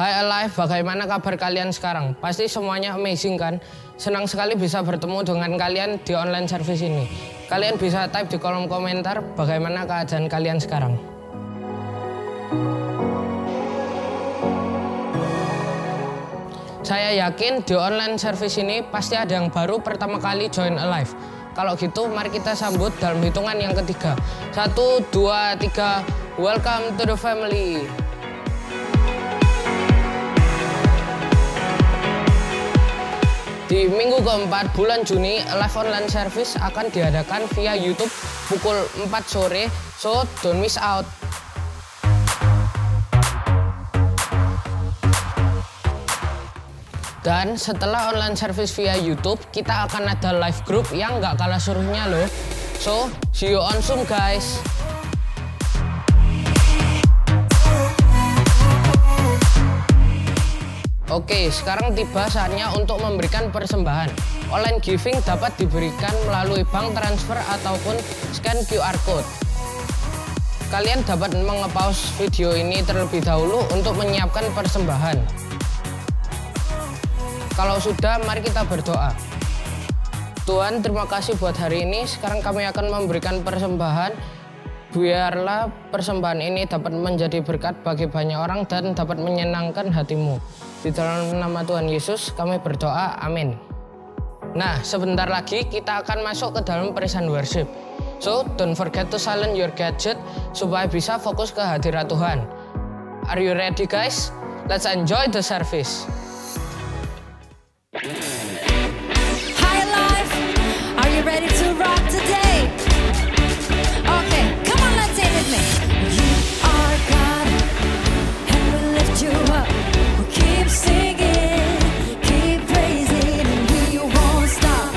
Hai Alive, bagaimana kabar kalian sekarang? Pasti semuanya amazing kan? Senang sekali bisa bertemu dengan kalian di online service ini. Kalian bisa type di kolom komentar bagaimana keadaan kalian sekarang. Saya yakin di online service ini pasti ada yang baru pertama kali join Alive. Kalau gitu mari kita sambut dalam hitungan yang ketiga. 1, 2, 3, welcome to the family. Di minggu keempat bulan Juni, Alive Online Service akan diadakan via YouTube pukul 4 sore, so don't miss out. Dan setelah online service via YouTube, kita akan ada live group yang nggak kalah serunya loh. So, see you on Zoom guys. Oke, sekarang tiba saatnya untuk memberikan persembahan. Online giving dapat diberikan melalui bank transfer ataupun scan QR code. Kalian dapat menge-pause video ini terlebih dahulu untuk menyiapkan persembahan. Kalau sudah, mari kita berdoa. Tuhan, terima kasih buat hari ini. Sekarang kami akan memberikan persembahan. Biarlah persembahan ini dapat menjadi berkat bagi banyak orang dan dapat menyenangkan hatimu. Di dalam nama Tuhan Yesus kami berdoa, amin. Nah, sebentar lagi kita akan masuk ke dalam praise and worship. So, don't forget to silence your gadget supaya bisa fokus ke hadirat Tuhan. Are you ready guys? Let's enjoy the service. Hi Alive, are you ready to rock today? Okay, come on, let's sing with me. You are God, and we lift you up. We keep singing, keep praising, and we won't stop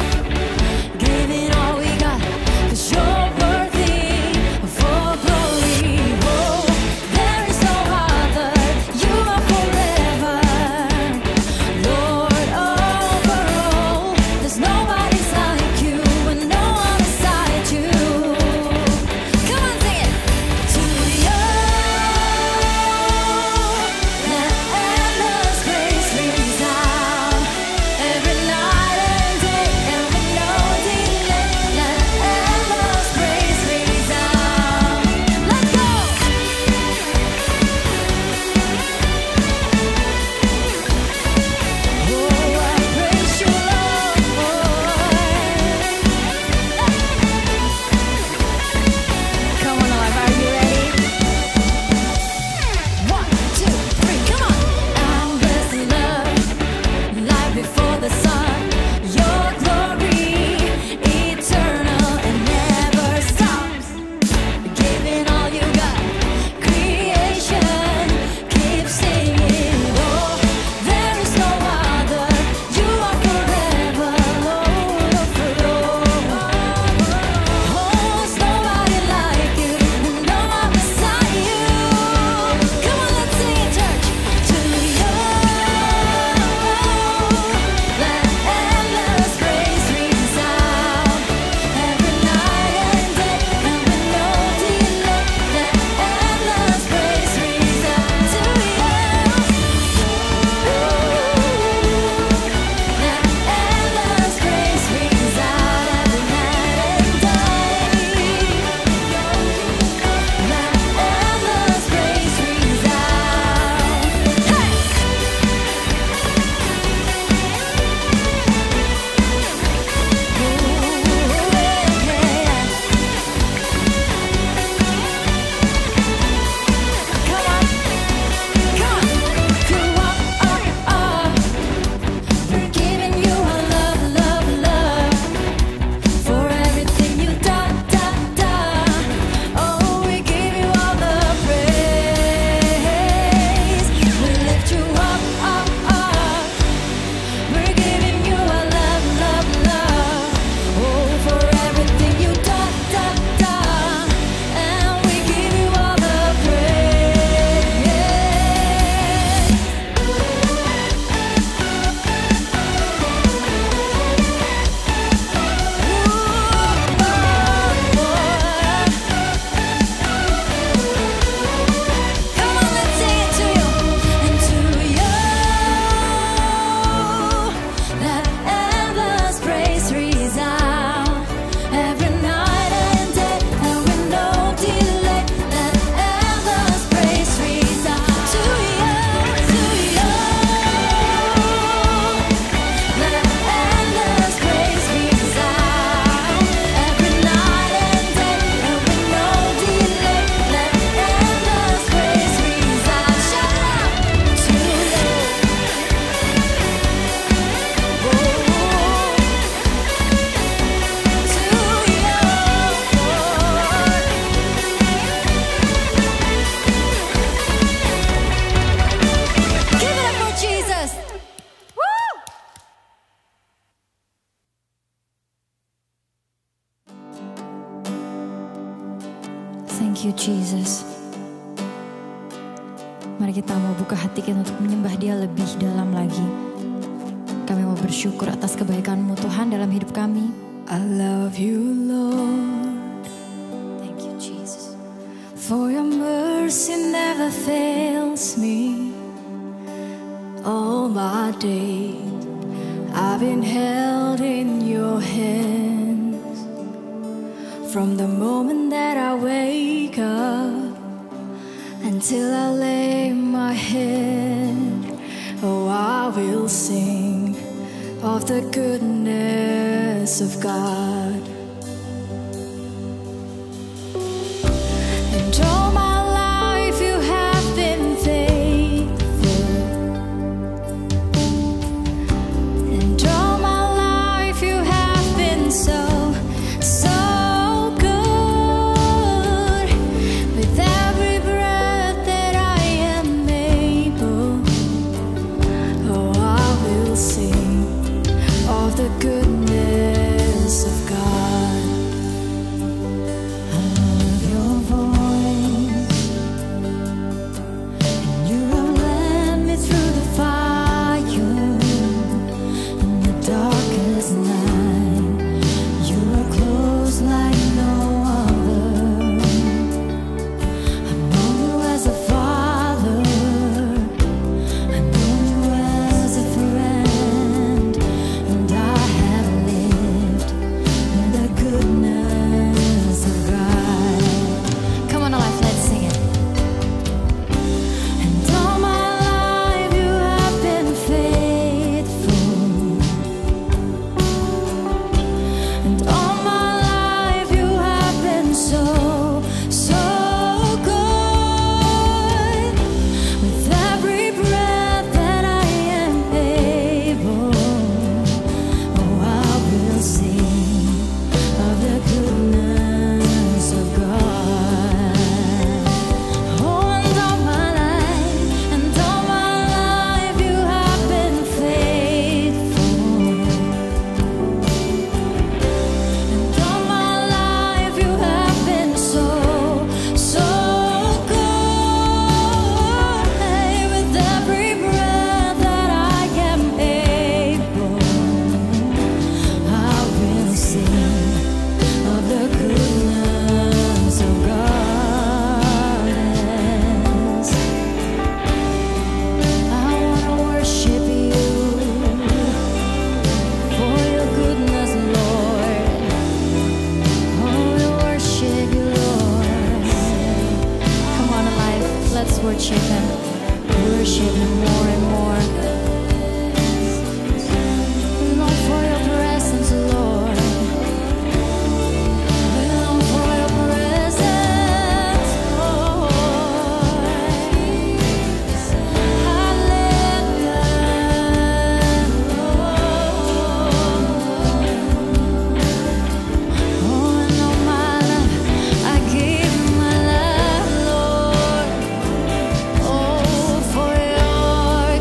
giving all we got, 'cause you're worthy of all glory. Oh, there is no other, you are forever, Lord over all. There's nobody like you, and no one beside you. Come on, sing it. To Jesus. Mari kita mau buka hati kita untuk menyembah Dia lebih dalam lagi. Kami mau bersyukur atas kebaikan-Mu Tuhan dalam hidup kami. I love you, Lord. Thank you, Jesus. For your mercy never fails me. All my days I've been held in your hands. From the moment that I wake up until I lay my head, oh, I will sing of the goodness of God. And all my life you have been faithful. And all my life you have been so good. With every breath that I am able, oh, I will sing of the goodness of God. I love your voice, and you have led me through the fire in the darkest night. You are close like no other. I know you as a father, I know you as a friend, and I have lived in the goodness of God. Come on, Alive, let's sing it. And all my life you have been faithful. And all my life you have been so good. With every breath that I am able, oh, I will sing of the goodness of God. Oh, and all my life you have been faithful. And all my life you have been so good. Hey, with every breath that I am able, I will sing of the goodness of God. Yes. I wanna worship you for your goodness, Lord. Oh, we worship you, Lord. Come on, Alive, let's worship Him. Worship Him more and more. We long for your presence, Lord. We long for your presence, Lord. Oh, and all my life I give my life, Lord. Oh, for your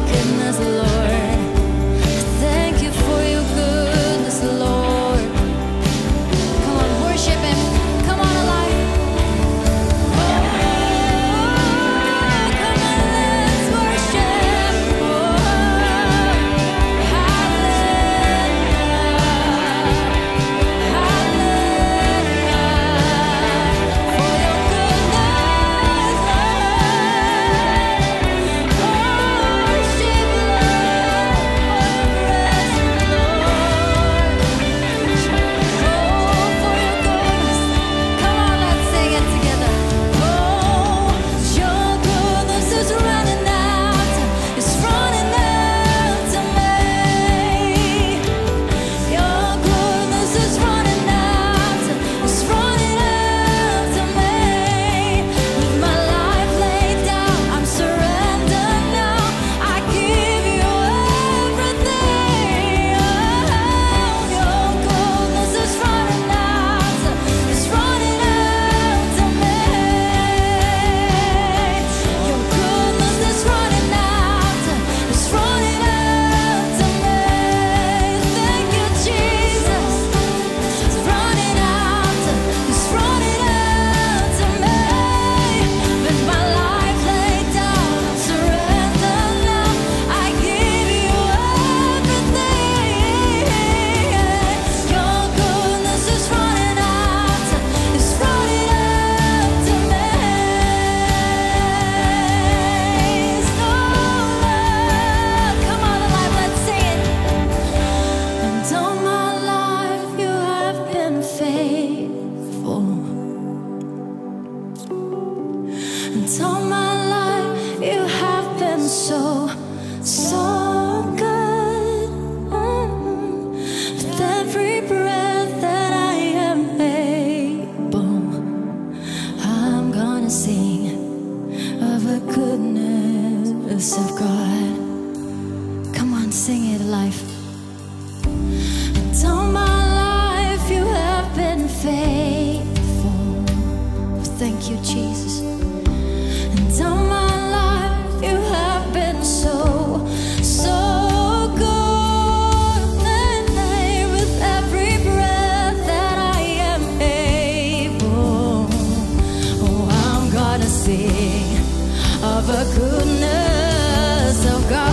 all my life you have been so, so good. With every breath that I am able, I'm gonna sing of the goodness of God. Come on, sing it, life. And all my life you have been faithful. Thank you, Jesus. And all my life you have been so, so good. With every breath that I am able, oh, I'm gonna sing of the goodness of God.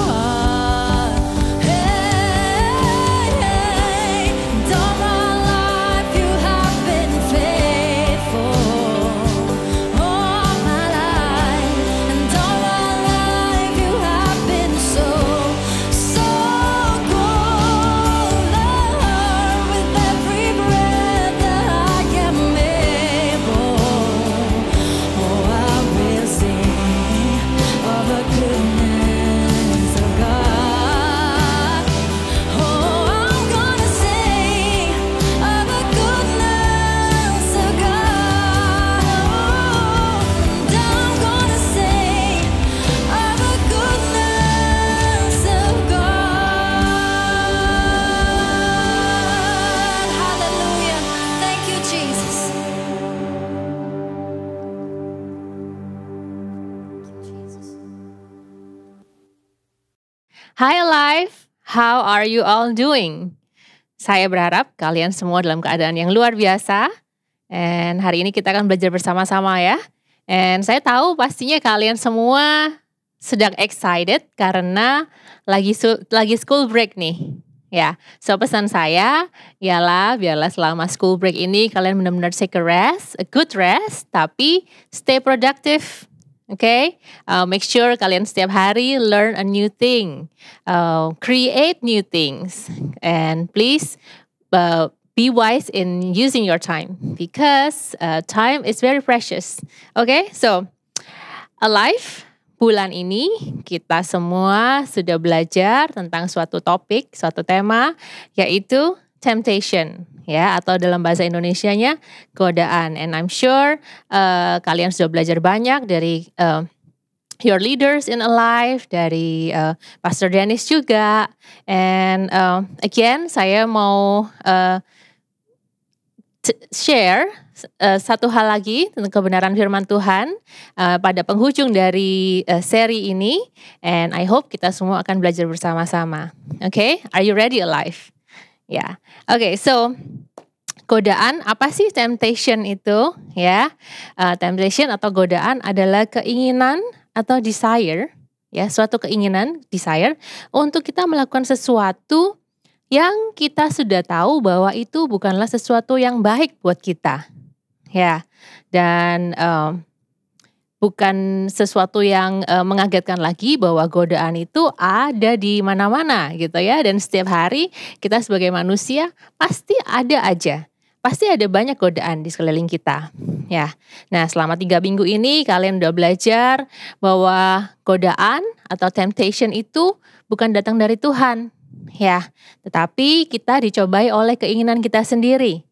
Hi Alive, how are you all doing? Saya berharap kalian semua dalam keadaan yang luar biasa. And hari ini kita akan belajar bersama-sama ya. And saya tahu pastinya kalian semua sedang excited karena lagi school break nih. Ya, so pesan saya ialah biarlah selama school break ini kalian benar-benar take a good rest, tapi stay productive. Okay, make sure kalian setiap hari learn a new thing, create new things, and please be wise in using your time because time is very precious. Okay, so Alive, bulan ini kita semua sudah belajar tentang suatu topik, suatu tema, yaitu temptation. Ya, atau dalam bahasa Indonesianya godaan. And I'm sure kalian sudah belajar banyak dari your leaders in Alive, dari Pastor Dennis juga. And again, saya mau share satu hal lagi tentang kebenaran firman Tuhan pada penghujung dari seri ini. And I hope kita semua akan belajar bersama-sama. Okay, are you ready, Alive? Ya, oke. So godaan apa sih temptation itu? Ya, temptation atau godaan adalah keinginan atau desire, ya, suatu keinginan desire untuk kita melakukan sesuatu yang kita sudah tahu bahwa itu bukanlah sesuatu yang baik buat kita, ya, dan bukan sesuatu yang mengagetkan lagi bahwa godaan itu ada di mana-mana gitu ya. Dan setiap hari kita sebagai manusia pasti ada aja. Pasti ada banyak godaan di sekeliling kita. Ya. Nah, selama 3 minggu ini kalian udah belajar bahwa godaan atau temptation itu bukan datang dari Tuhan. Ya, tetapi kita dicobai oleh keinginan kita sendiri.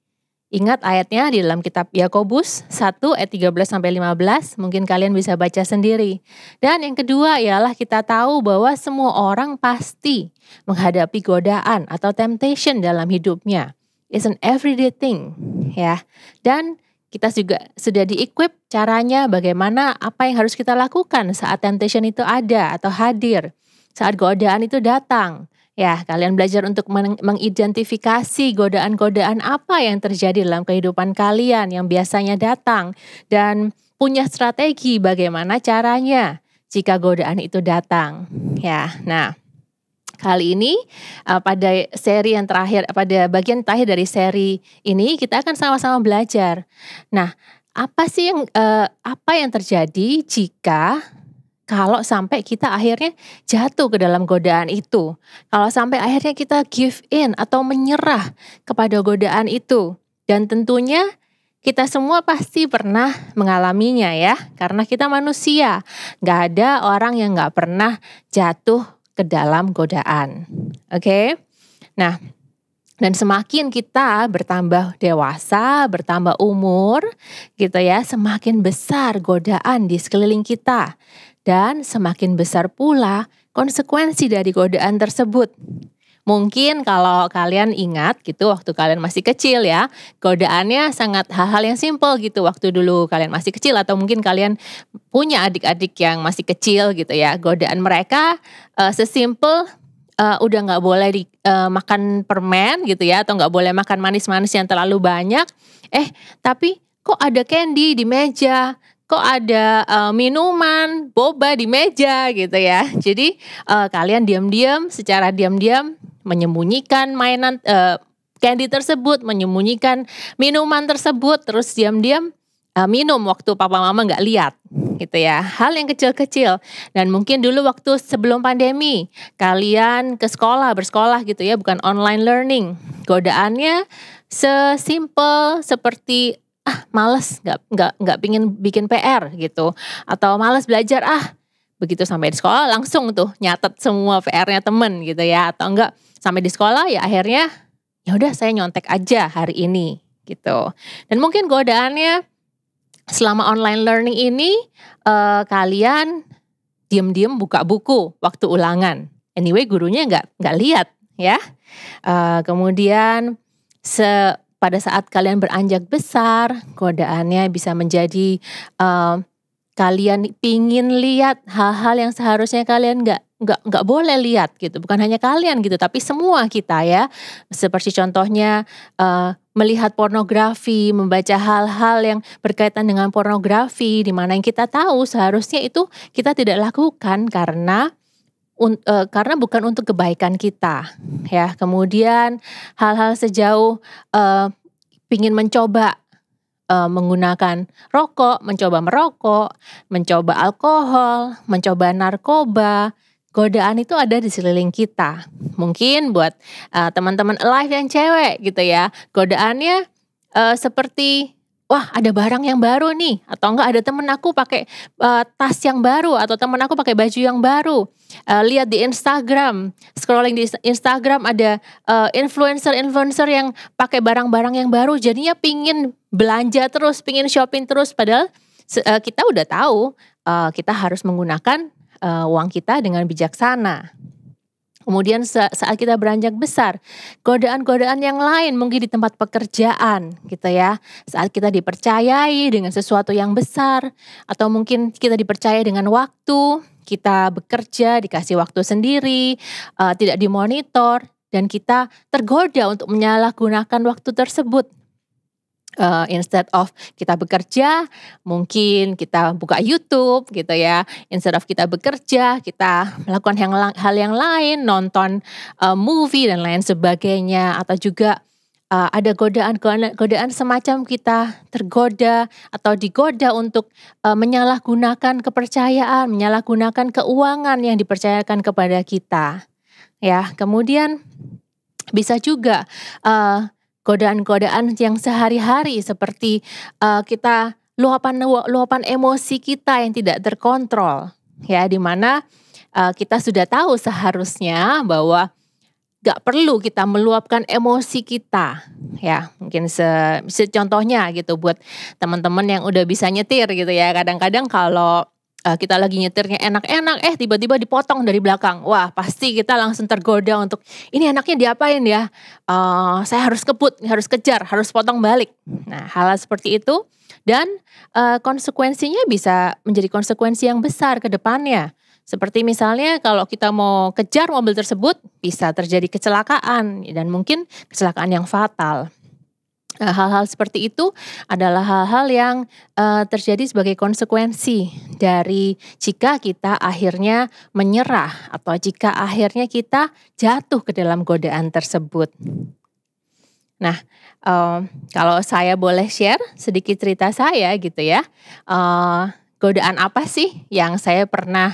Ingat ayatnya di dalam kitab Yakobus 1 ayat 13-15, mungkin kalian bisa baca sendiri. Dan yang kedua ialah kita tahu bahwa semua orang pasti menghadapi godaan atau temptation dalam hidupnya. It's an everyday thing, ya. Dan kita juga sudah di-equip caranya bagaimana apa yang harus kita lakukan saat temptation itu ada atau hadir, saat godaan itu datang. Ya, kalian belajar untuk mengidentifikasi godaan-godaan apa yang terjadi dalam kehidupan kalian yang biasanya datang. Dan punya strategi bagaimana caranya jika godaan itu datang. Ya, nah kali ini pada seri yang terakhir, pada bagian terakhir dari seri ini kita akan sama-sama belajar. Nah, apa sih apa yang terjadi jika kalau sampai kita akhirnya jatuh ke dalam godaan itu. Kalau sampai akhirnya kita give in atau menyerah kepada godaan itu. Dan tentunya kita semua pasti pernah mengalaminya ya, karena kita manusia. Gak ada orang yang gak pernah jatuh ke dalam godaan. Oke? Nah, dan semakin kita bertambah dewasa, bertambah umur gitu ya, semakin besar godaan di sekeliling kita. Dan semakin besar pula konsekuensi dari godaan tersebut. Mungkin kalau kalian ingat gitu waktu kalian masih kecil ya, godaannya sangat hal-hal yang simple gitu waktu dulu kalian masih kecil, atau mungkin kalian punya adik-adik yang masih kecil gitu ya. Godaan mereka sesimpel udah nggak boleh makan permen gitu ya, atau nggak boleh makan manis-manis yang terlalu banyak. Tapi kok ada candy di meja? Kok ada minuman boba di meja gitu ya. Jadi kalian diam-diam, secara diam-diam menyembunyikan mainan candy tersebut, menyembunyikan minuman tersebut, terus diam-diam minum waktu papa mama nggak lihat gitu ya. Hal yang kecil-kecil. Dan mungkin dulu waktu sebelum pandemi kalian ke sekolah, bersekolah gitu ya, bukan online learning. Godaannya sesimpel seperti males, nggak pingin bikin PR gitu, atau males belajar, begitu sampai di sekolah langsung tuh nyatet semua PR-nya temen gitu ya, atau enggak sampai di sekolah ya akhirnya ya udah saya nyontek aja hari ini gitu. Dan mungkin godaannya selama online learning ini kalian diam-diam buka buku waktu ulangan. Anyway gurunya nggak lihat ya. Kemudian pada saat kalian beranjak besar, godaannya bisa menjadi kalian pingin lihat hal-hal yang seharusnya kalian nggak boleh lihat gitu. Bukan hanya kalian gitu, tapi semua kita ya. Seperti contohnya melihat pornografi, membaca hal-hal yang berkaitan dengan pornografi, di mana yang kita tahu seharusnya itu kita tidak lakukan karena bukan untuk kebaikan kita ya. Kemudian hal-hal sejauh pingin mencoba menggunakan rokok, mencoba merokok, mencoba alkohol, mencoba narkoba. Godaan itu ada di sekeliling kita. Mungkin buat teman-teman alive yang cewek gitu ya, godaannya seperti wah ada barang yang baru nih, atau enggak ada temen aku pakai tas yang baru, atau temen aku pakai baju yang baru. Lihat di Instagram, scrolling di Instagram ada influencer yang pakai barang-barang yang baru, jadinya pingin belanja terus, pingin shopping terus, padahal kita udah tahu kita harus menggunakan uang kita dengan bijaksana. Kemudian saat kita beranjak besar, godaan-godaan yang lain mungkin di tempat pekerjaan gitu ya. Saat kita dipercayai dengan sesuatu yang besar, atau mungkin kita dipercaya dengan waktu, kita bekerja dikasih waktu sendiri, tidak dimonitor, dan kita tergoda untuk menyalahgunakan waktu tersebut. Instead of kita bekerja, mungkin kita buka YouTube gitu ya. Instead of kita bekerja, kita melakukan hal yang lain, nonton movie dan lain sebagainya. Atau juga ada godaan semacam kita tergoda atau digoda untuk menyalahgunakan kepercayaan, menyalahgunakan keuangan yang dipercayakan kepada kita. Ya, kemudian bisa juga godaan-godaan yang sehari-hari seperti kita luapan emosi kita yang tidak terkontrol ya, di mana kita sudah tahu seharusnya bahwa gak perlu kita meluapkan emosi kita ya. Mungkin contohnya gitu buat teman-teman yang udah bisa nyetir gitu ya, kadang-kadang kalau kita lagi nyetirnya enak-enak, tiba-tiba dipotong dari belakang. Wah, pasti kita langsung tergoda untuk, ini anaknya diapain ya? Saya harus kebut, harus kejar, harus potong balik. Nah, hal seperti itu. Dan konsekuensinya bisa menjadi konsekuensi yang besar ke depannya. Seperti misalnya kalau kita mau kejar mobil tersebut, bisa terjadi kecelakaan. Dan mungkin kecelakaan yang fatal. Hal-hal seperti itu adalah hal-hal yang terjadi sebagai konsekuensi dari jika kita akhirnya menyerah atau jika akhirnya kita jatuh ke dalam godaan tersebut. Nah, kalau saya boleh share sedikit cerita saya gitu ya, godaan apa sih yang saya pernah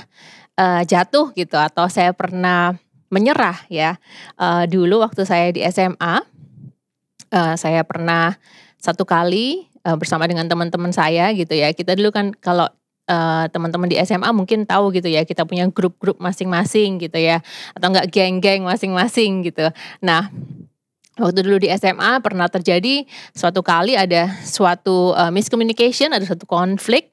jatuh gitu atau saya pernah menyerah ya. Dulu waktu saya di SMA, saya pernah satu kali bersama dengan teman-teman saya gitu ya. Kita dulu kan kalau teman-teman di SMA mungkin tahu gitu ya, kita punya grup-grup masing-masing gitu ya, atau enggak geng-geng masing-masing gitu. Nah, waktu dulu di SMA pernah terjadi suatu kali ada suatu miscommunication, ada suatu konflik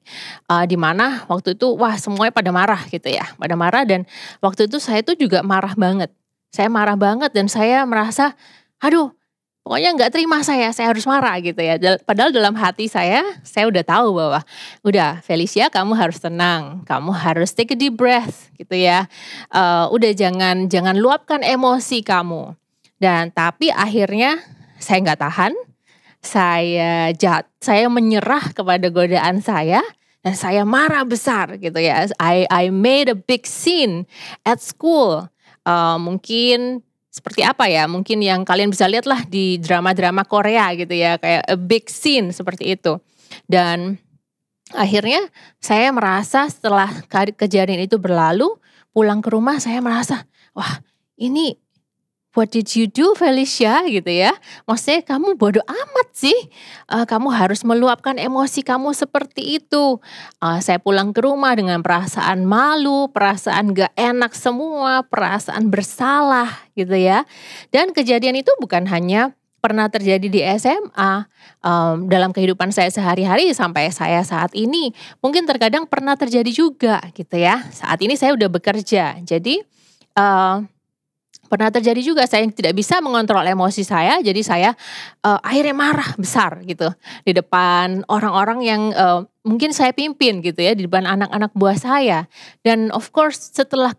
di mana waktu itu wah semuanya pada marah gitu ya, pada marah, dan waktu itu saya tuh juga marah banget. Saya marah banget dan saya merasa, aduh, pokoknya nggak terima saya harus marah gitu ya. Padahal dalam hati saya udah tahu bahwa, udah Felicia kamu harus tenang, kamu harus take a deep breath gitu ya. Udah jangan luapkan emosi kamu. Dan tapi akhirnya saya nggak tahan, saya menyerah kepada godaan saya dan saya marah besar gitu ya. I made a big scene at school. Mungkin seperti apa ya, mungkin yang kalian bisa lihat lah di drama-drama Korea gitu ya, kayak a big scene seperti itu. Dan akhirnya saya merasa setelah kejadian itu berlalu, pulang ke rumah saya merasa, wah ini what did you do Felicia gitu ya. Maksudnya kamu bodoh amat sih, kamu harus meluapkan emosi kamu seperti itu. Saya pulang ke rumah dengan perasaan malu, perasaan gak enak semua, perasaan bersalah gitu ya. Dan kejadian itu bukan hanya pernah terjadi di SMA, dalam kehidupan saya sehari-hari sampai saya saat ini. Mungkin terkadang pernah terjadi juga gitu ya. Saat ini saya udah bekerja, jadi pernah terjadi juga saya tidak bisa mengontrol emosi saya, jadi saya akhirnya marah besar gitu di depan orang-orang yang mungkin saya pimpin gitu ya, di depan anak-anak buah saya. Dan of course setelah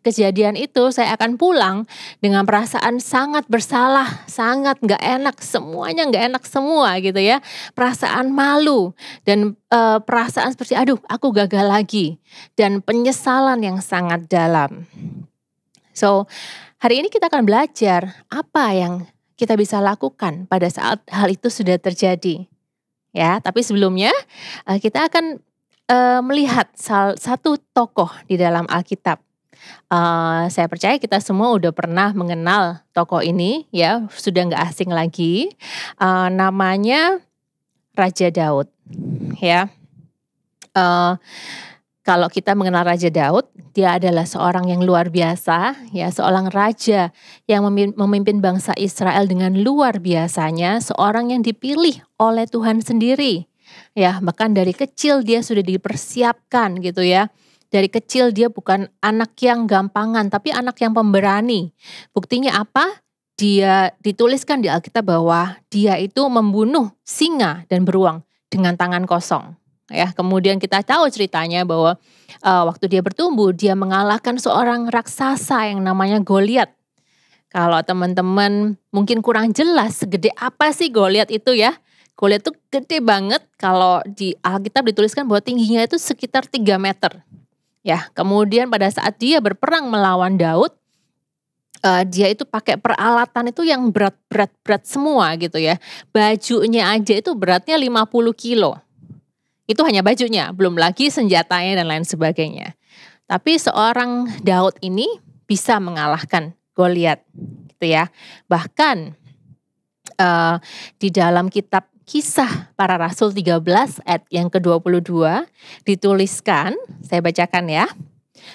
kejadian itu saya akan pulang dengan perasaan sangat bersalah, sangat gak enak, semuanya gak enak semua gitu ya. Perasaan malu dan perasaan seperti aduh aku gagal lagi, dan penyesalan yang sangat dalam. So hari ini kita akan belajar apa yang kita bisa lakukan pada saat hal itu sudah terjadi. Ya, tapi sebelumnya kita akan melihat salah satu tokoh di dalam Alkitab. Saya percaya kita semua udah pernah mengenal tokoh ini ya, sudah nggak asing lagi. Namanya Raja Daud. Ya. Kalau kita mengenal Raja Daud, dia adalah seorang yang luar biasa, ya, seorang raja yang memimpin bangsa Israel dengan luar biasanya, seorang yang dipilih oleh Tuhan sendiri. Ya, bahkan dari kecil dia sudah dipersiapkan gitu ya. Dari kecil dia bukan anak yang gampangan, tapi anak yang pemberani. Buktinya apa? Dia dituliskan di Alkitab bahwa dia itu membunuh singa dan beruang dengan tangan kosong. Ya, kemudian kita tahu ceritanya bahwa waktu dia bertumbuh dia mengalahkan seorang raksasa yang namanya Goliat. Kalau teman-teman mungkin kurang jelas segede apa sih Goliat itu ya. Goliat itu gede banget, kalau di Alkitab dituliskan bahwa tingginya itu sekitar 3 meter. Ya, kemudian pada saat dia berperang melawan Daud, dia itu pakai peralatan itu yang berat semua gitu ya. Bajunya aja itu beratnya 50 kilo. Itu hanya bajunya, belum lagi senjatanya dan lain sebagainya. Tapi seorang Daud ini bisa mengalahkan Goliat, gitu ya. Bahkan di dalam kitab Kisah Para Rasul 13 ayat yang ke-22 dituliskan, saya bacakan ya.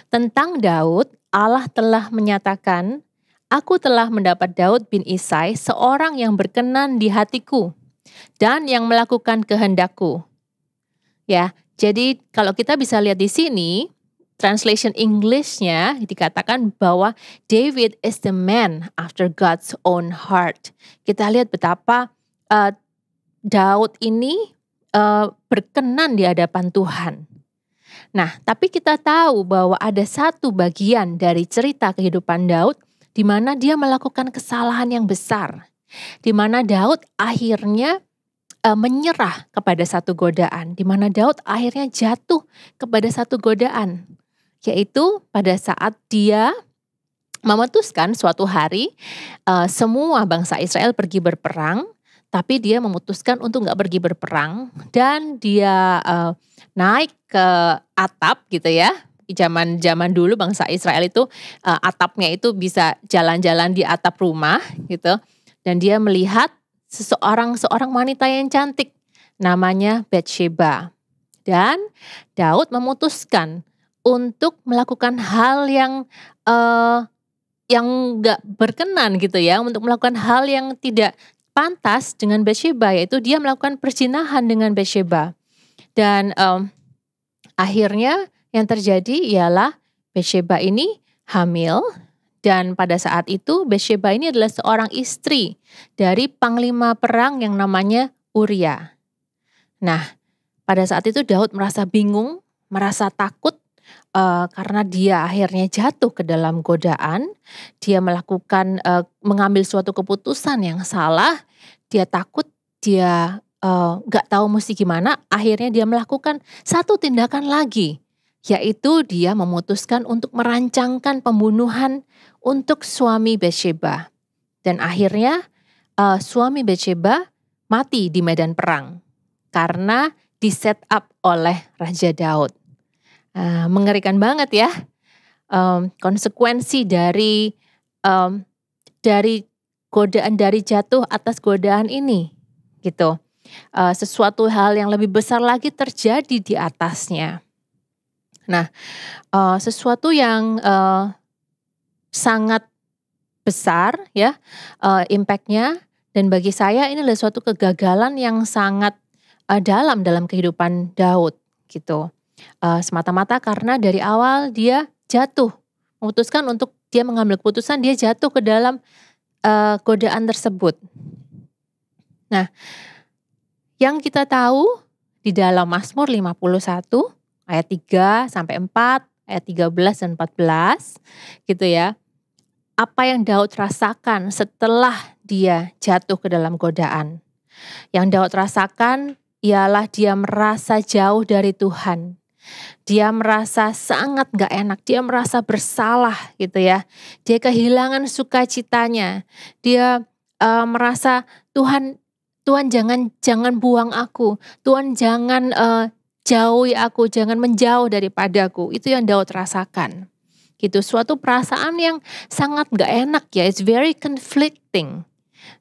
Tentang Daud, Allah telah menyatakan, aku telah mendapat Daud bin Isai, seorang yang berkenan di hatiku dan yang melakukan kehendakku. Ya, jadi kalau kita bisa lihat di sini, translation English-nya dikatakan bahwa David is the man after God's own heart. Kita lihat betapa Daud ini berkenan di hadapan Tuhan. Nah, tapi kita tahu bahwa ada satu bagian dari cerita kehidupan Daud di mana dia melakukan kesalahan yang besar. Di mana Daud akhirnya menyerah kepada satu godaan, di mana Daud akhirnya jatuh kepada satu godaan, yaitu pada saat dia memutuskan suatu hari semua bangsa Israel pergi berperang, tapi dia memutuskan untuk nggak pergi berperang dan dia naik ke atap gitu ya. Zaman dulu bangsa Israel itu atapnya itu bisa jalan-jalan di atap rumah gitu, dan dia melihat seorang wanita yang cantik namanya Batsheba. Dan Daud memutuskan untuk melakukan hal yang nggak berkenan gitu ya, untuk melakukan hal yang tidak pantas dengan Batsheba, yaitu dia melakukan perzinahan dengan Batsheba. Dan akhirnya yang terjadi ialah Batsheba ini hamil, dan pada saat itu Batsheba ini adalah seorang istri dari panglima perang yang namanya Uria. Nah, pada saat itu Daud merasa bingung, merasa takut karena dia akhirnya jatuh ke dalam godaan. Dia mengambil suatu keputusan yang salah. Dia takut, dia gak tahu mesti gimana. Akhirnya dia melakukan satu tindakan lagi, yaitu dia memutuskan untuk merancangkan pembunuhan untuk suami Batsheba. Dan akhirnya suami Batsheba mati di medan perang karena di-set up oleh Raja Daud. Mengerikan banget ya, konsekuensi dari godaan, dari jatuh atas godaan ini gitu. Sesuatu hal yang lebih besar lagi terjadi di atasnya. Nah, sesuatu yang sangat besar ya impact-nya, dan bagi saya ini adalah suatu kegagalan yang sangat dalam kehidupan Daud gitu. Semata-mata karena dari awal dia jatuh, memutuskan untuk dia mengambil keputusan, dia jatuh ke dalam godaan tersebut. Nah, yang kita tahu di dalam Mazmur 51 ayat 3 sampai 4, ayat 13 dan 14 gitu ya. Apa yang Daud rasakan setelah dia jatuh ke dalam godaan. Yang Daud rasakan ialah dia merasa jauh dari Tuhan. Dia merasa sangat gak enak, dia merasa bersalah gitu ya. Dia kehilangan sukacitanya. Dia merasa Tuhan jangan buang aku. Tuhan jangan jauhi aku, jangan menjauh daripadaku. Itu yang Daud rasakan. Gitu, suatu perasaan yang sangat gak enak ya, it's very conflicting.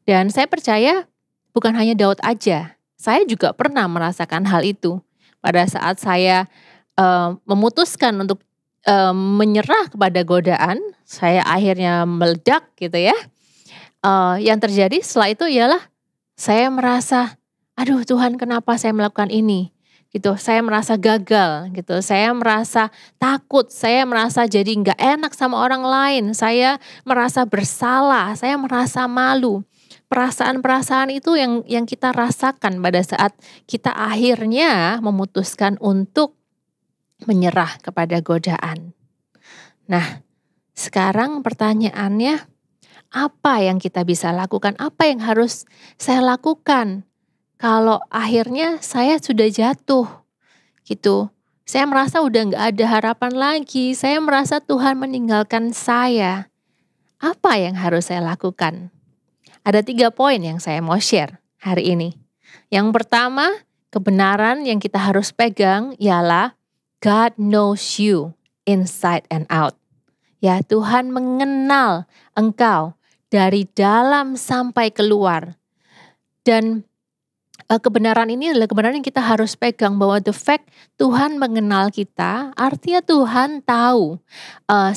Dan saya percaya bukan hanya Daud aja, saya juga pernah merasakan hal itu. Pada saat saya memutuskan untuk menyerah kepada godaan, saya akhirnya meledak gitu ya. Yang terjadi setelah itu ialah saya merasa, aduh Tuhan kenapa saya melakukan ini? Gitu, saya merasa gagal gitu, saya merasa takut, saya merasa jadi nggak enak sama orang lain, saya merasa bersalah, saya merasa malu. Perasaan-perasaan itu yang kita rasakan pada saat kita akhirnya memutuskan untuk menyerah kepada godaan. Nah, sekarang pertanyaannya, apa yang kita bisa lakukan? Apa yang harus saya lakukan kalau akhirnya saya sudah jatuh gitu? Saya merasa udah gak ada harapan lagi. Saya merasa Tuhan meninggalkan saya. Apa yang harus saya lakukan? Ada 3 poin yang saya mau share hari ini. Yang pertama, kebenaran yang kita harus pegang ialah God knows you inside and out. Ya, Tuhan mengenal engkau dari dalam sampai keluar. Dan kebenaran ini adalah kebenaran yang kita harus pegang, bahwa the fact Tuhan mengenal kita, artinya Tuhan tahu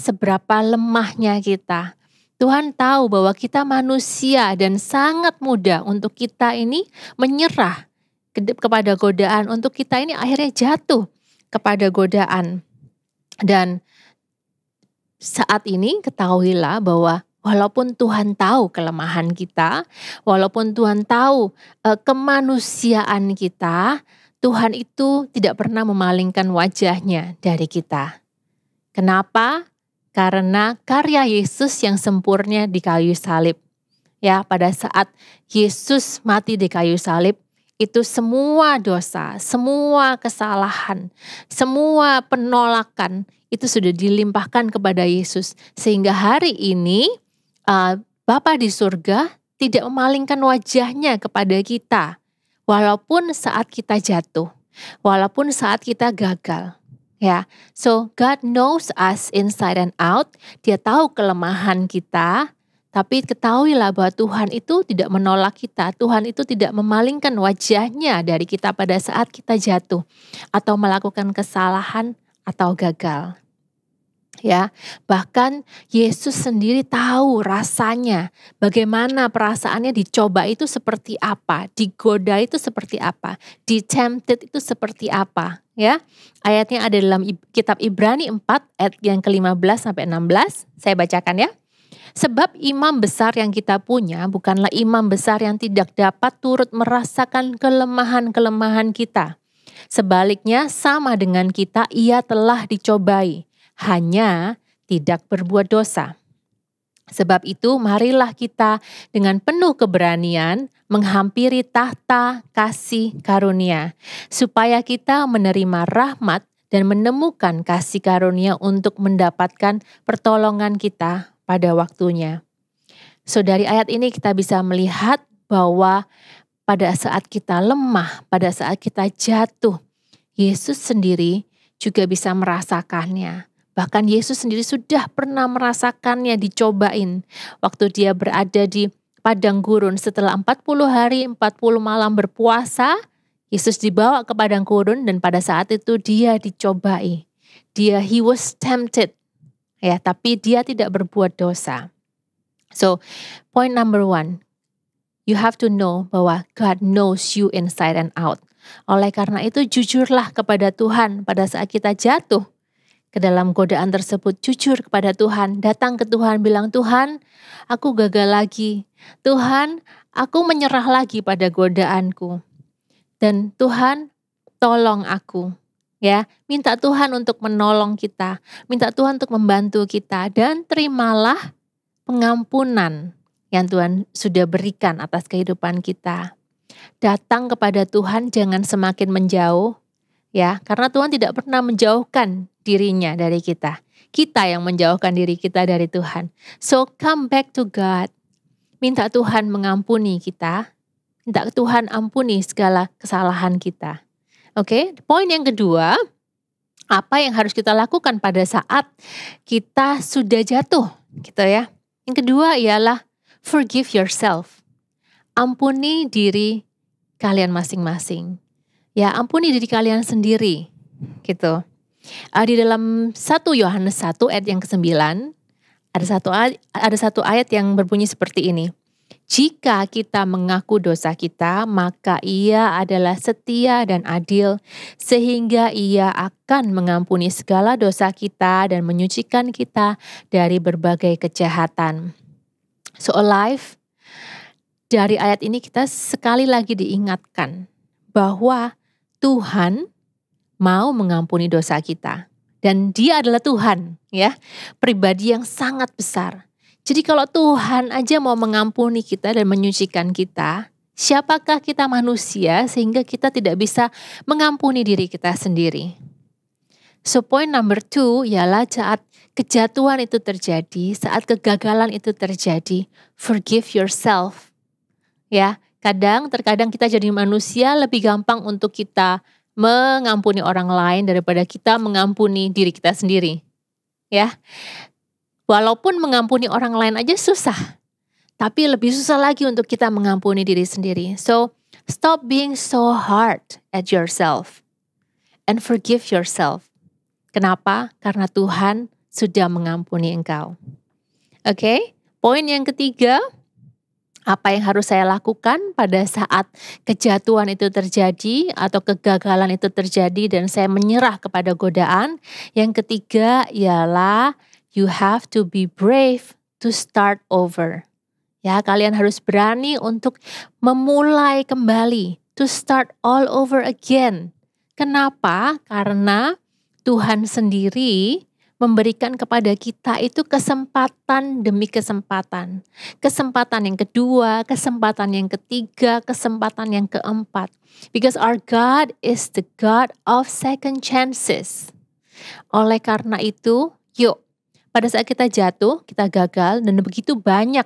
seberapa lemahnya kita. Tuhan tahu bahwa kita manusia dan sangat mudah untuk kita ini menyerah kepada godaan, untuk kita ini akhirnya jatuh kepada godaan. Dan saat ini ketahuilah bahwa walaupun Tuhan tahu kelemahan kita, walaupun Tuhan tahu kemanusiaan kita, Tuhan itu tidak pernah memalingkan wajahnya dari kita. Kenapa? Karena karya Yesus yang sempurna di kayu salib. Ya, pada saat Yesus mati di kayu salib, itu semua dosa, semua kesalahan, semua penolakan itu sudah dilimpahkan kepada Yesus. Sehingga hari ini Bapa di surga tidak memalingkan wajahnya kepada kita. Walaupun saat kita jatuh, walaupun saat kita gagal. Ya, so God knows us inside and out. Dia tahu kelemahan kita, Tapi ketahuilah bahwa Tuhan itu tidak menolak kita. Tuhan itu tidak memalingkan wajahnya dari kita pada saat kita jatuh atau melakukan kesalahan atau gagal. Ya, bahkan Yesus sendiri tahu rasanya, bagaimana perasaannya dicoba itu seperti apa, digoda itu seperti apa, ditempted itu seperti apa. Ya, ayatnya ada dalam kitab Ibrani 4 ayat yang ke-15 sampai 16. Saya bacakan ya. Sebab imam besar yang kita punya bukanlah imam besar yang tidak dapat turut merasakan kelemahan-kelemahan kita. Sebaliknya sama dengan kita, ia telah dicobai, hanya tidak berbuat dosa. Sebab itu marilah kita dengan penuh keberanian menghampiri tahta kasih karunia, supaya kita menerima rahmat dan menemukan kasih karunia untuk mendapatkan pertolongan kita pada waktunya. So dari ayat ini kita bisa melihat bahwa pada saat kita lemah, pada saat kita jatuh, Yesus sendiri juga bisa merasakannya. Bahkan Yesus sendiri sudah pernah merasakannya, dicobain. Waktu dia berada di padang gurun setelah 40 hari, 40 malam berpuasa, Yesus dibawa ke padang gurun dan pada saat itu dia dicobai. He was tempted. Ya, tapi dia tidak berbuat dosa. So, point number 1, you have to know bahwa God knows you inside and out. Oleh karena itu, jujurlah kepada Tuhan pada saat kita jatuh ke dalam godaan tersebut. Jujur kepada Tuhan, datang ke Tuhan, bilang, Tuhan, aku gagal lagi. Tuhan, aku menyerah lagi pada godaanku. Dan Tuhan, tolong aku. Ya, minta Tuhan untuk menolong kita, minta Tuhan untuk membantu kita, dan terimalah pengampunan yang Tuhan sudah berikan atas kehidupan kita. Datang kepada Tuhan, jangan semakin menjauh, ya, karena Tuhan tidak pernah menjauhkan dirinya dari kita. Kita yang menjauhkan diri kita dari Tuhan. So come back to God. Minta Tuhan mengampuni kita, minta Tuhan ampuni segala kesalahan kita. Oke, poin yang kedua, apa yang harus kita lakukan pada saat kita sudah jatuh, gitu ya. Yang kedua ialah forgive yourself. Ampuni diri kalian masing-masing. Ya, ampuni diri kalian sendiri, gitu. Di dalam 1 Yohanes 1 ayat yang ke-9, ada satu ayat yang berbunyi seperti ini. Jika kita mengaku dosa kita, maka Ia adalah setia dan adil, sehingga Ia akan mengampuni segala dosa kita dan menyucikan kita dari berbagai kejahatan. So alive, dari ayat ini kita sekali lagi diingatkan bahwa Tuhan mau mengampuni dosa kita. Dan Dia adalah Tuhan, ya, pribadi yang sangat besar. Jadi kalau Tuhan aja mau mengampuni kita dan menyucikan kita, siapakah kita manusia sehingga kita tidak bisa mengampuni diri kita sendiri? So point number 2 ialah saat kejatuhan itu terjadi, saat kegagalan itu terjadi, forgive yourself. Ya, terkadang kita jadi manusia lebih gampang untuk kita mengampuni orang lain daripada kita mengampuni diri kita sendiri. Ya. Walaupun mengampuni orang lain aja susah, tapi lebih susah lagi untuk kita mengampuni diri sendiri. So, stop being so hard at yourself and forgive yourself. Kenapa? Karena Tuhan sudah mengampuni engkau. Oke, poin yang ketiga, apa yang harus saya lakukan pada saat kejatuhan itu terjadi atau kegagalan itu terjadi dan saya menyerah kepada godaan? Yang ketiga ialah you have to be brave to start over. Ya, kalian harus berani untuk memulai kembali, to start all over again. Kenapa? Karena Tuhan sendiri memberikan kepada kita itu kesempatan demi kesempatan. Kesempatan yang kedua, kesempatan yang ketiga, kesempatan yang keempat. Because our God is the God of second chances. Oleh karena itu, yuk, pada saat kita jatuh, kita gagal, dan begitu banyak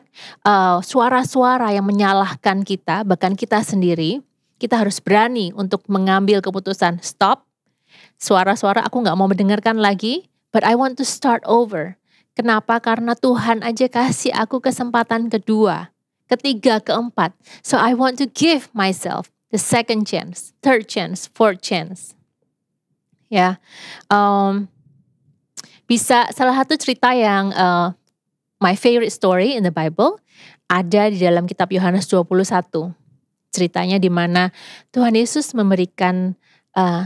suara-suara yang menyalahkan kita, bahkan kita sendiri, kita harus berani untuk mengambil keputusan, stop, suara-suara aku gak mau mendengarkan lagi, but I want to start over. Kenapa? Karena Tuhan aja kasih aku kesempatan kedua, ketiga, keempat. So I want to give myself the second chance, third chance, fourth chance. Ya, bisa salah satu cerita yang my favorite story in the Bible ada di dalam kitab Yohanes 21. Ceritanya di mana Tuhan Yesus memberikan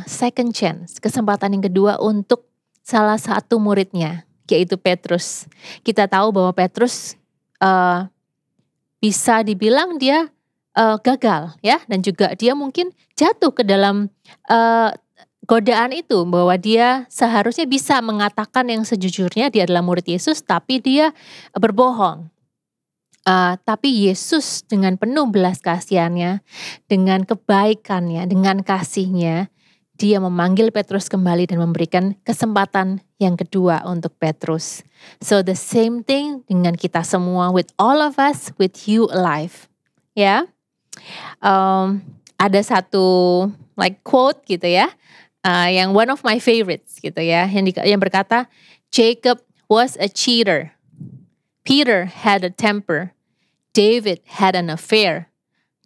second chance, kesempatan yang kedua untuk salah satu muridnya, yaitu Petrus. Kita tahu bahwa Petrus bisa dibilang dia gagal, ya, dan juga dia mungkin jatuh ke dalam godaan itu, bahwa dia seharusnya bisa mengatakan yang sejujurnya dia adalah murid Yesus, tapi dia berbohong. Tapi Yesus dengan penuh belas kasihannya, dengan kebaikannya, dengan kasihnya, dia memanggil Petrus kembali dan memberikan kesempatan yang kedua untuk Petrus. So the same thing dengan kita semua, with all of us, with you alive. Ya, ada satu like quote gitu ya, yang one of my favorites gitu ya, yang berkata, Jacob was a cheater, Peter had a temper, David had an affair,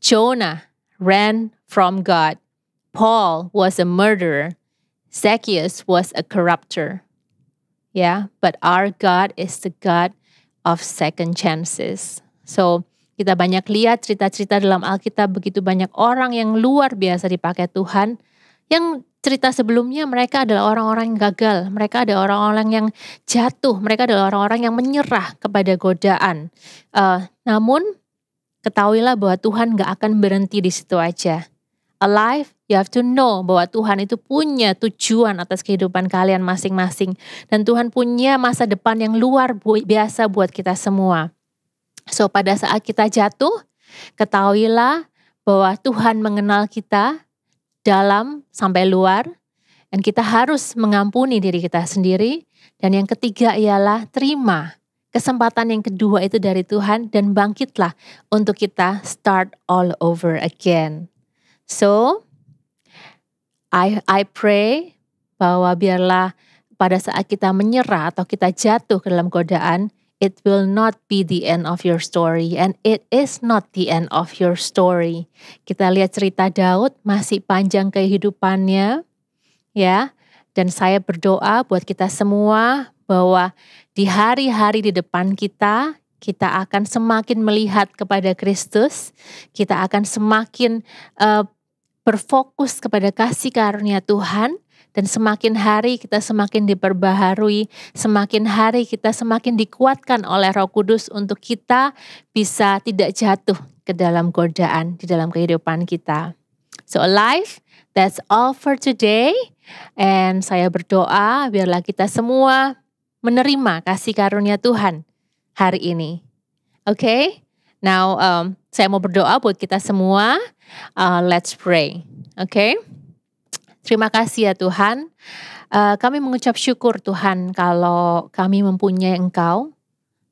Jonah ran from God, Paul was a murderer, Zacchaeus was a corrupter. Yeah, but our God is the God of second chances. So kita banyak lihat cerita-cerita dalam Alkitab, begitu banyak orang yang luar biasa dipakai Tuhan, yang cerita sebelumnya mereka adalah orang-orang yang gagal, mereka adalah orang-orang yang jatuh, mereka adalah orang-orang yang menyerah kepada godaan. Namun ketahuilah bahwa Tuhan gak akan berhenti di situ aja. Alive, you have to know bahwa Tuhan itu punya tujuan atas kehidupan kalian masing-masing. Dan Tuhan punya masa depan yang luar biasa buat kita semua. So pada saat kita jatuh, ketahuilah bahwa Tuhan mengenal kita dalam sampai luar, dan kita harus mengampuni diri kita sendiri. Dan yang ketiga ialah terima kesempatan yang kedua itu dari Tuhan dan bangkitlah untuk kita start all over again. So I pray bahwa biarlah pada saat kita menyerah atau kita jatuh ke dalam godaan, it will not be the end of your story, and it is not the end of your story. Kita lihat cerita Daud, masih panjang kehidupannya, ya. Dan saya berdoa buat kita semua bahwa di hari-hari di depan kita akan semakin melihat kepada Kristus, kita akan semakin berfokus kepada kasih karunia Tuhan. Dan semakin hari kita semakin diperbaharui, semakin hari kita semakin dikuatkan oleh Roh Kudus untuk kita bisa tidak jatuh ke dalam godaan di dalam kehidupan kita. So alive, that's all for today. And saya berdoa biarlah kita semua menerima kasih karunia Tuhan hari ini. Okay? Now saya mau berdoa buat kita semua. Let's pray. Okay? Terima kasih ya Tuhan, kami mengucap syukur Tuhan kalau kami mempunyai Engkau,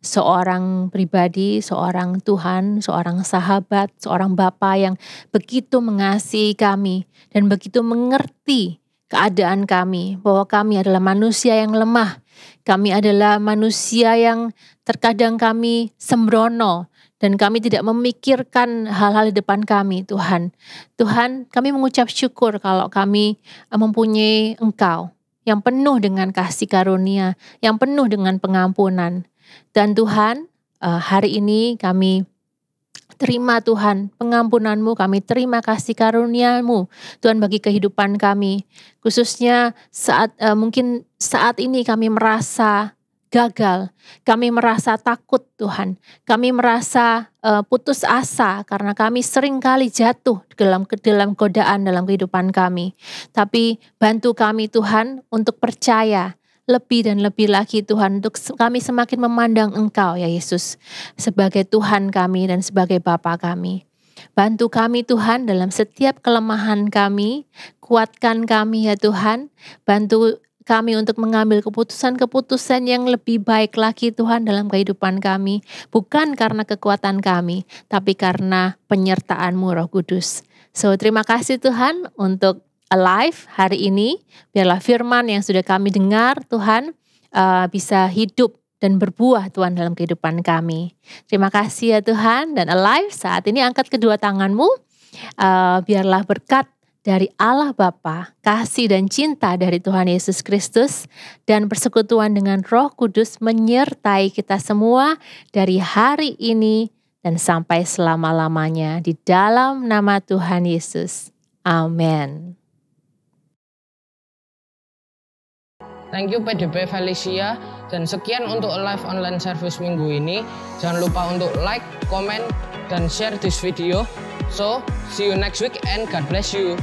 seorang pribadi, seorang Tuhan, seorang sahabat, seorang Bapa yang begitu mengasihi kami dan begitu mengerti keadaan kami, bahwa kami adalah manusia yang lemah, kami adalah manusia yang terkadang kami sembrono, dan kami tidak memikirkan hal-hal di depan kami, Tuhan. Tuhan, kami mengucap syukur kalau kami mempunyai Engkau yang penuh dengan kasih karunia, yang penuh dengan pengampunan. Dan Tuhan, hari ini kami terima Tuhan pengampunan-Mu, kami terima kasih karunia-Mu, Tuhan, bagi kehidupan kami. Khususnya mungkin saat ini kami merasa gagal, kami merasa takut Tuhan, kami merasa putus asa karena kami sering kali jatuh ke dalam godaan dalam kehidupan kami. Tapi bantu kami Tuhan untuk percaya lebih dan lebih lagi Tuhan, untuk kami semakin memandang Engkau ya Yesus sebagai Tuhan kami dan sebagai Bapa kami. Bantu kami Tuhan dalam setiap kelemahan kami, kuatkan kami ya Tuhan, bantu kami untuk mengambil keputusan-keputusan yang lebih baik lagi Tuhan dalam kehidupan kami. Bukan karena kekuatan kami, tapi karena penyertaan-Mu Roh Kudus. So terima kasih Tuhan untuk Alive hari ini. Biarlah firman yang sudah kami dengar Tuhan bisa hidup dan berbuah Tuhan dalam kehidupan kami. Terima kasih ya Tuhan. Dan Alive, saat ini angkat kedua tanganmu, biarlah berkat dari Allah Bapa, kasih dan cinta dari Tuhan Yesus Kristus, dan persekutuan dengan Roh Kudus menyertai kita semua dari hari ini dan sampai selama-lamanya di dalam nama Tuhan Yesus. Amin. Thank you PDP Felicia, dan sekian untuk live online service minggu ini. Jangan lupa untuk like, comment, dan share this video. So, see you next week and God bless you.